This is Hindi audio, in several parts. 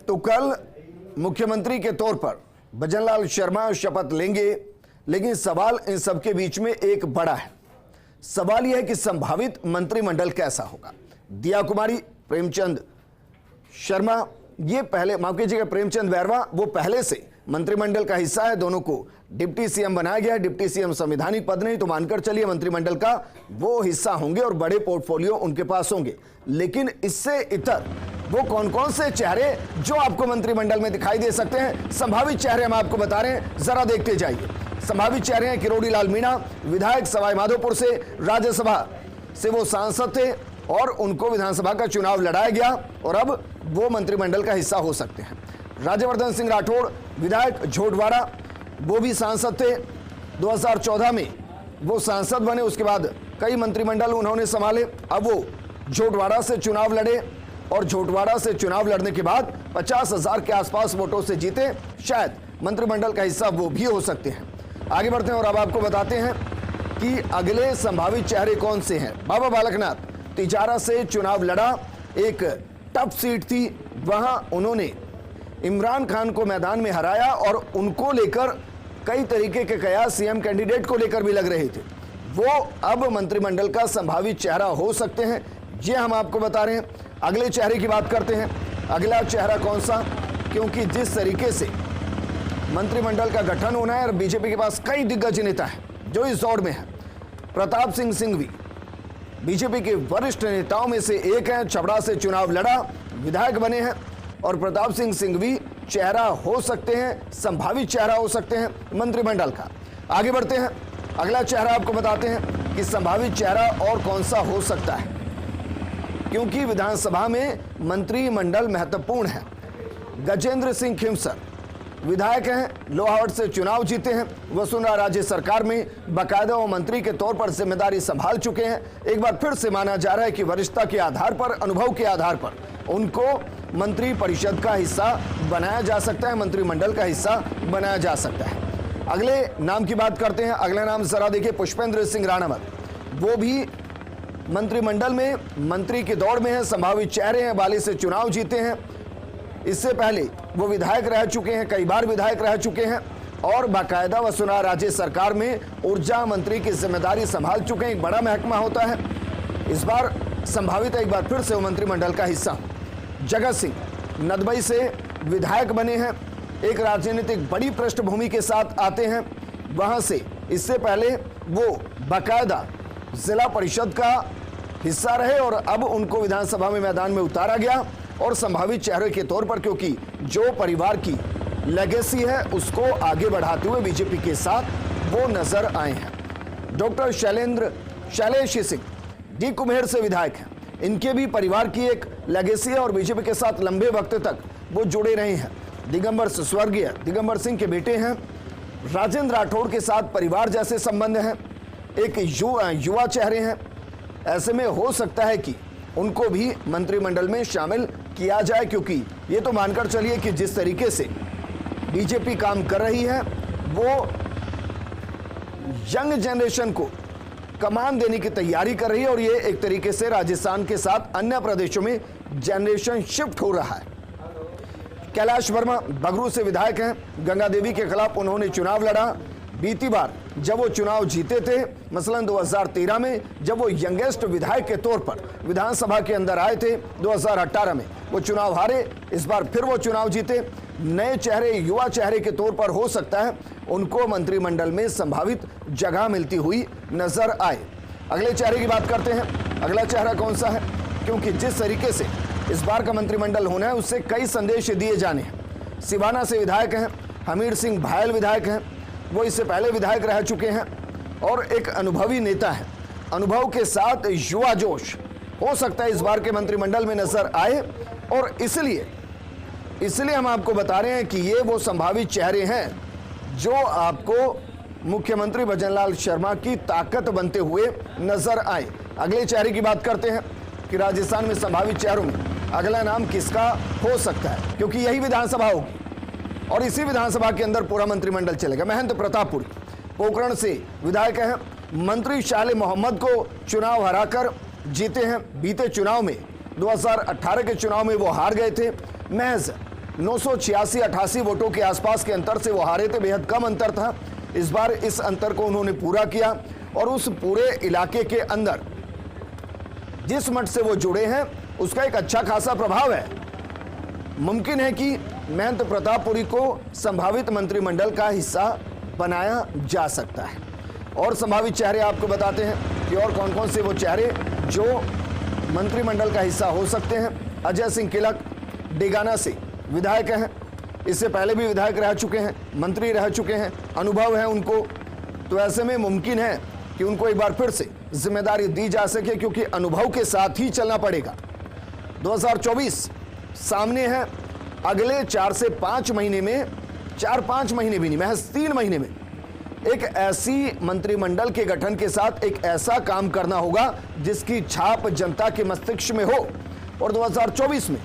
तो कल मुख्यमंत्री के तौर पर भजनलाल शर्मा शपथ लेंगे, लेकिन सवाल इन सबके बीच में एक बड़ा है। सवाल यह है कि संभावित मंत्रिमंडल कैसा होगा। दिया कुमारी, प्रेमचंद शर्मा, ये पहले, माफ कीजिएगा, प्रेमचंद बैरवा, वो पहले से मंत्रिमंडल का हिस्सा है। दोनों को डिप्टी सीएम बनाया गया है। डिप्टी सीएम संवैधानिक पद नहीं तो मानकर चलिए मंत्रिमंडल का वो हिस्सा होंगे और बड़े पोर्टफोलियो उनके पास होंगे। लेकिन इससे इतर वो कौन कौन से चेहरे जो आपको मंत्रिमंडल में दिखाई दे सकते हैं, संभावित चेहरे हम आपको बता रहे हैं, जरा देखते जाइए। संभावित चेहरे हैं किरोड़ी लाल मीणा, विधायक सवाई माधोपुर से, राज्यसभा से वो सांसद थे और उनको विधानसभा का चुनाव लड़ाया गया और अब वो मंत्रिमंडल का हिस्सा हो सकते हैं। राज्यवर्धन सिंह राठौड़, विधायक झोटवाड़ा, वो भी सांसद थे। 2014 में वो सांसद बने, उसके बाद कई मंत्रिमंडल उन्होंने संभाले। अब वो झोटवाड़ा से चुनाव लड़े और झोटवाड़ा से चुनाव लड़ने के बाद 50,000 के आसपास वोटों से जीते। शायद मंत्रिमंडल का हिस्सा वो भी हो सकते हैं। आगे बढ़ते हैं और अब आपको बताते हैं कि अगले संभावित चेहरे कौन से हैं। बाबा बालकनाथ तिजारा से चुनाव लड़ा, एक टफ सीट थी, वहां उन्होंने इमरान खान को मैदान में हराया और उनको लेकर कई तरीके के कयास सीएम कैंडिडेट को लेकर भी लग रहे थे। वो अब मंत्रिमंडल का संभावित चेहरा हो सकते हैं, ये हम आपको बता रहे हैं। अगले चेहरे की बात करते हैं। अगला चेहरा कौन सा, क्योंकि जिस तरीके से मंत्रिमंडल का गठन होना है और बीजेपी के पास कई दिग्गज नेता है जो इस दौड़ में है। प्रताप सिंह सिंघवी बीजेपी के वरिष्ठ नेताओं में से एक है, छपरा से चुनाव लड़ा, विधायक बने हैं और प्रताप सिंह सिंघवी चेहरा हो सकते हैं, संभावित चेहरा हो सकते हैं मंत्रिमंडल का। आगे बढ़ते हैं, अगला चेहरा आपको बताते हैं कि संभावित चेहरा और कौन सा हो सकता है, क्योंकि विधानसभा में मंत्रिमंडल महत्वपूर्ण है। गजेंद्र सिंह खिमसर विधायक हैं, लोहावट से चुनाव जीते हैं, वसुंधरा राज्य सरकार में बाकायदा वो मंत्री के तौर पर जिम्मेदारी संभाल चुके हैं। एक बार फिर से माना जा रहा है कि वरिष्ठता के आधार पर, अनुभव के आधार पर उनको मंत्री परिषद का हिस्सा बनाया जा सकता है, मंत्रिमंडल का हिस्सा बनाया जा सकता है। अगले नाम की बात करते हैं। अगला नाम जरा देखिए, पुष्पेंद्र सिंह राणावत, वो भी मंत्रिमंडल में मंत्री के दौड़ में है, संभावित चेहरे हैं, बाली से चुनाव जीते हैं। इससे पहले वो विधायक रह चुके हैं, कई बार विधायक रह चुके हैं और बाकायदा वसुंधरा राज्य सरकार में ऊर्जा मंत्री की जिम्मेदारी संभाल चुके हैं। एक बड़ा महकमा होता है, इस बार संभावित एक बार फिर से वो मंत्रिमंडल का हिस्सा। जगत सिंह नदबई से विधायक बने हैं, एक राजनीतिक बड़ी पृष्ठभूमि के साथ आते हैं, वहां से इससे पहले वो बाकायदा जिला परिषद का हिस्सा रहे और अब उनको विधानसभा में मैदान में उतारा गया और संभावित चेहरे के तौर पर, क्योंकि जो परिवार की लेगेसी है उसको आगे बढ़ाते हुए बीजेपी के साथ वो नजर आए हैं। डॉक्टर शैलेश सिंह डी कुम्हेर से विधायक हैं, इनके भी परिवार की एक लेगेसी है और बीजेपी के साथ लंबे वक्त तक वो जुड़े रहे हैं। दिगंबर स्वर्गीय दिगंबर सिंह के बेटे हैं। राजेंद्र राठौड़ के साथ परिवार जैसे संबंध हैं, एक युवा चेहरे हैं। ऐसे में हो सकता है कि उनको भी मंत्रिमंडल में शामिल किया जाए, क्योंकि ये तो मानकर चलिए कि जिस तरीके से बीजेपी काम कर रही है वो यंग जनरेशन को कमान देने की तैयारी कर रही है और ये एक तरीके से राजस्थान के साथ अन्य प्रदेशों में जनरेशन शिफ्ट हो रहा है। कैलाश वर्मा बगरू से विधायक हैं, गंगा देवी के खिलाफ उन्होंने चुनाव लड़ा। बीती बार जब वो चुनाव जीते थे, मसलन 2013 में जब वो यंगेस्ट विधायक के तौर पर विधानसभा के अंदर आए थे, 2018 में वो चुनाव हारे, इस बार फिर वो चुनाव जीते। नए चेहरे, युवा चेहरे के तौर पर हो सकता है उनको मंत्रिमंडल में संभावित जगह मिलती हुई नजर आए। अगले चेहरे की बात करते हैं। अगला चेहरा कौन सा है, क्योंकि जिस तरीके से इस बार का मंत्रिमंडल होना है उससे कई संदेश दिए जाने हैं। सिवाना से विधायक हैं, हमीर सिंह भायल विधायक हैं, वो इससे पहले विधायक रह चुके हैं और एक अनुभवी नेता है। अनुभव के साथ युवा जोश हो सकता है इस बार के मंत्रिमंडल में नजर आए और इसलिए हम आपको बता रहे हैं कि ये वो संभावित चेहरे हैं जो आपको मुख्यमंत्री भजनलाल शर्मा की ताकत बनते हुए नजर आए। अगले चेहरे की बात करते हैं कि राजस्थान में संभावित चेहरों में अगला नाम किसका हो सकता है, क्योंकि यही विधानसभा होगी और इसी विधानसभा के अंदर पूरा मंत्रिमंडल चलेगा। महंत प्रतापपुरी पोखरण से विधायक हैं, मंत्री शाले मोहम्मद को चुनाव हराकर जीते हैं। बीते चुनाव में 2018 के चुनाव में वो हार गए थे। महज 986-88 वोटों के आसपास के अंतर से वो हारे थे, बेहद कम अंतर था। इस बार इस अंतर को उन्होंने पूरा किया और उस पूरे इलाके के अंदर जिस मठ से वो जुड़े हैं उसका एक अच्छा खासा प्रभाव है। मुमकिन है कि महंत प्रतापपुरी को संभावित मंत्रिमंडल का हिस्सा बनाया जा सकता है। और संभावित चेहरे आपको बताते हैं कि और कौन कौन से वो चेहरे जो मंत्रिमंडल का हिस्सा हो सकते हैं। अजय सिंह किलक डेगाना से विधायक हैं, इससे पहले भी विधायक रह चुके हैं, मंत्री रह चुके हैं, अनुभव है उनको, तो ऐसे में मुमकिन है कि उनको एक बार फिर से जिम्मेदारी दी जा सके, क्योंकि अनुभव के साथ ही चलना पड़ेगा। 2024 सामने है। अगले 4 से 5 महीने में, 4-5 महीने भी नहीं, महज 3 महीने में एक ऐसी मंत्रिमंडल के गठन के साथ एक ऐसा काम करना होगा जिसकी छाप जनता के मस्तिष्क में हो और 2024 में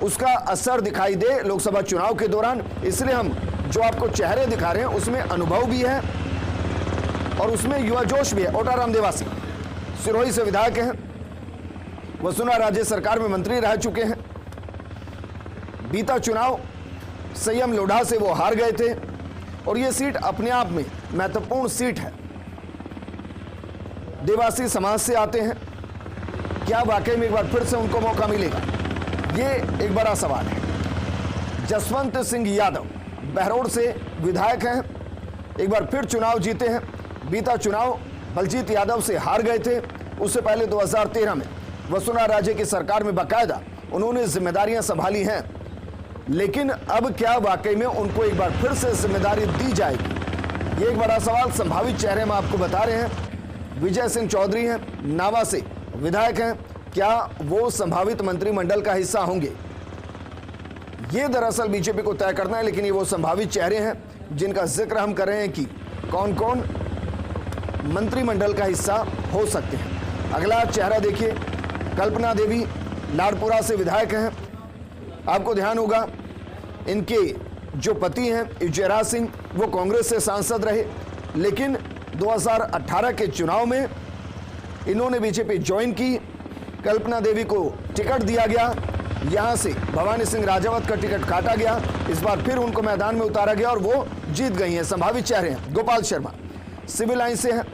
उसका असर दिखाई दे लोकसभा चुनाव के दौरान। इसलिए हम जो आपको चेहरे दिखा रहे हैं उसमें अनुभव भी है और उसमें युवा जोश भी है। ओटाराम देवासी सिरोही से विधायक हैं, वसुंधरा राज्य सरकार में मंत्री रह चुके हैं। बीता चुनाव संयम लोढ़ा से वो हार गए थे और ये सीट अपने आप में महत्वपूर्ण सीट है। देवासी समाज से आते हैं, क्या वाकई में एक बार फिर से उनको मौका मिलेगा, ये एक बड़ा सवाल है। जसवंत सिंह यादव बहरोड से विधायक हैं, एक बार फिर चुनाव जीते हैं। बीता चुनाव बलजीत यादव से हार गए थे, उससे पहले 2013 में वसुंधरा राजे की सरकार में बाकायदा उन्होंने जिम्मेदारियां संभाली हैं। लेकिन अब क्या वाकई में उनको एक बार फिर से जिम्मेदारी दी जाएगी, ये एक बड़ा सवाल। संभावित चेहरे हम आपको बता रहे हैं। विजय सिंह चौधरी हैं, नावा से विधायक हैं, क्या वो संभावित मंत्रिमंडल का हिस्सा होंगे, ये दरअसल बीजेपी को तय करना है। लेकिन ये वो संभावित चेहरे हैं जिनका जिक्र हम कर रहे हैं कि कौन कौन मंत्रिमंडल का हिस्सा हो सकते हैं। अगला चेहरा देखिए, कल्पना देवी लाडपुरा से विधायक हैं। आपको ध्यान होगा इनके जो पति हैं जयराज सिंह, वो कांग्रेस से सांसद रहे, लेकिन 2018 के चुनाव में इन्होंने बीजेपी ज्वाइन की। कल्पना देवी को टिकट दिया गया, यहां से भवानी सिंह राजावत का टिकट काटा गया, इस बार फिर उनको मैदान में उतारा गया और वो जीत गई हैं। संभावित चेहरे हैं गोपाल शर्मा सिविल लाइन से हैं,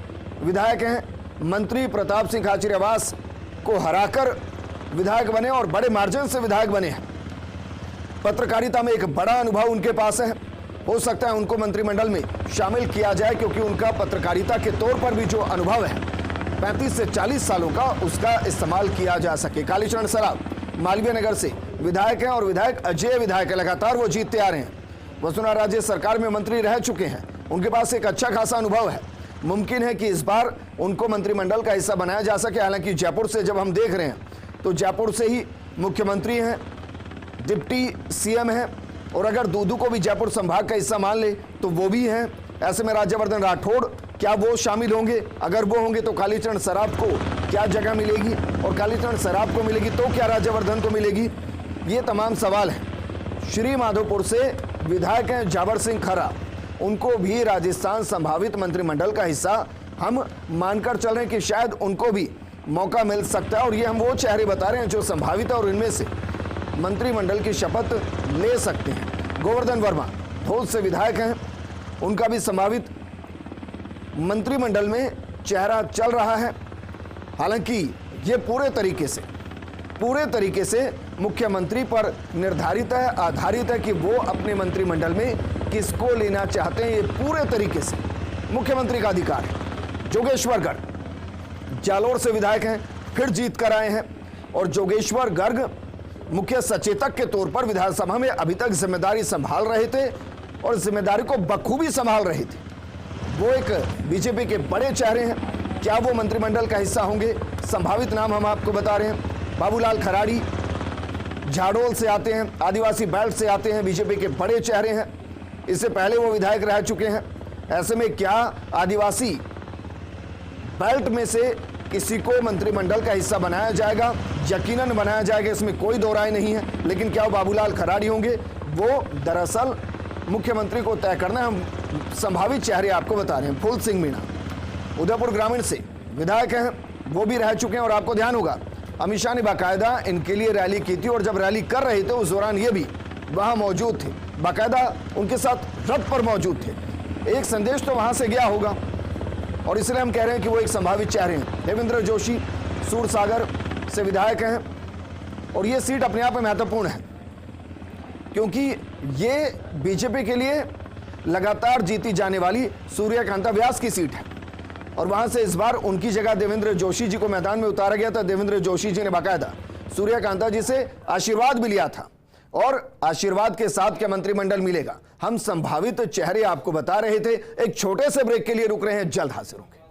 विधायक हैं, मंत्री प्रताप सिंह खाचरियावास को हराकर विधायक बने और बड़े मार्जिन से विधायक बने हैं। पत्रकारिता में एक बड़ा अनुभव उनके पास है, हो सकता है उनको मंत्रिमंडल में शामिल किया जाए, क्योंकि उनका पत्रकारिता के तौर पर भी जो अनुभव है 35 से 40 सालों का, उसका इस्तेमाल किया जा सके। कालीचरण सराफ मालवीय नगर से विधायक हैं और विधायक अजय विधायक है, लगातार वो जीतते आ रहे हैं। वसुंधरा राज्य सरकार में मंत्री रह चुके हैं, उनके पास एक अच्छा खासा अनुभव है। मुमकिन है कि इस बार उनको मंत्रिमंडल का हिस्सा बनाया जा सके। हालांकि जयपुर से जब हम देख रहे हैं तो जयपुर से ही मुख्यमंत्री हैं, डिप्टी सीएम हैं, और अगर दूदू को भी जयपुर संभाग का हिस्सा मान ले तो वो भी हैं। ऐसे में राज्यवर्धन राठौड़, क्या वो शामिल होंगे? अगर वो होंगे तो कालीचरण सराफ को क्या जगह मिलेगी, और कालीचरण सराफ को मिलेगी तो क्या राज्यवर्धन को मिलेगी? ये तमाम सवाल हैं। श्री माधोपुर से विधायक हैं जाबर सिंह खरा, उनको भी राजस्थान संभावित मंत्रिमंडल का हिस्सा हम मानकर चल रहे हैं कि शायद उनको भी मौका मिल सकता है। और ये हम वो चेहरे बता रहे हैं जो संभावित है और इनमें से मंत्रिमंडल की शपथ ले सकते हैं। गोवर्धन वर्मा धौल से विधायक हैं, उनका भी संभावित मंत्रिमंडल में चेहरा चल रहा है। हालांकि ये पूरे तरीके से मुख्यमंत्री पर निर्धारित है, आधारित है कि वो अपने मंत्रिमंडल में किसको लेना चाहते हैं। ये पूरे तरीके से मुख्यमंत्री का अधिकार है। जोगेश्वर गर्ग जालोर से विधायक हैं, फिर जीत कर आए हैं, और जोगेश्वर गर्ग मुख्य सचेतक के तौर पर विधानसभा में अभी तक जिम्मेदारी संभाल रहे थे और जिम्मेदारी को बखूबी संभाल रहे थे। वो एक बीजेपी के बड़े चेहरे हैं, क्या वो मंत्रिमंडल का हिस्सा होंगे? संभावित नाम हम आपको बता रहे हैं। बाबूलाल खराड़ी झाड़ोल से आते हैं, आदिवासी बेल्ट से आते हैं, बीजेपी के बड़े चेहरे हैं, इससे पहले वो विधायक रह चुके हैं। ऐसे में क्या आदिवासी बेल्ट में से किसी को मंत्रिमंडल का हिस्सा बनाया जाएगा? यकीनन बनाया जाएगा, इसमें कोई दो राय नहीं है। लेकिन क्या वो बाबूलाल खराड़ी होंगे? वो दरअसल मुख्यमंत्री को तय करना है। हम संभावित चेहरे आपको बता रहे हैं। फूल सिंह मीणा उदयपुर ग्रामीण से विधायक हैं, वो भी रह चुके हैं, और आपको ध्यान होगा अमित शाह ने बाकायदा इनके लिए रैली की थी, और जब रैली कर रहे थे उस दौरान ये भी वहां मौजूद थे, बाकायदा उनके साथ रथ पर मौजूद थे। एक संदेश तो वहां से गया होगा और इसलिए हम कह रहे हैं कि वो एक संभावित चेहरे हैं। देवेंद्र जोशी सूरसागर से विधायक हैं और ये सीट अपने आप में महत्वपूर्ण है क्योंकि ये बीजेपी के लिए लगातार जीती जाने वाली सूर्यकांता व्यास की सीट है और वहां से इस बार उनकी जगह देवेंद्र जोशी जी को मैदान में उतारा गया था। देवेंद्र जोशी जी ने बाकायदा सूर्यकांता जी से आशीर्वाद भी लिया था और आशीर्वाद के साथ क्या मंत्रिमंडल मिलेगा, हम संभावित चेहरे आपको बता रहे थे। एक छोटे से ब्रेक के लिए रुक रहे हैं, जल्द हाजिर होंगे।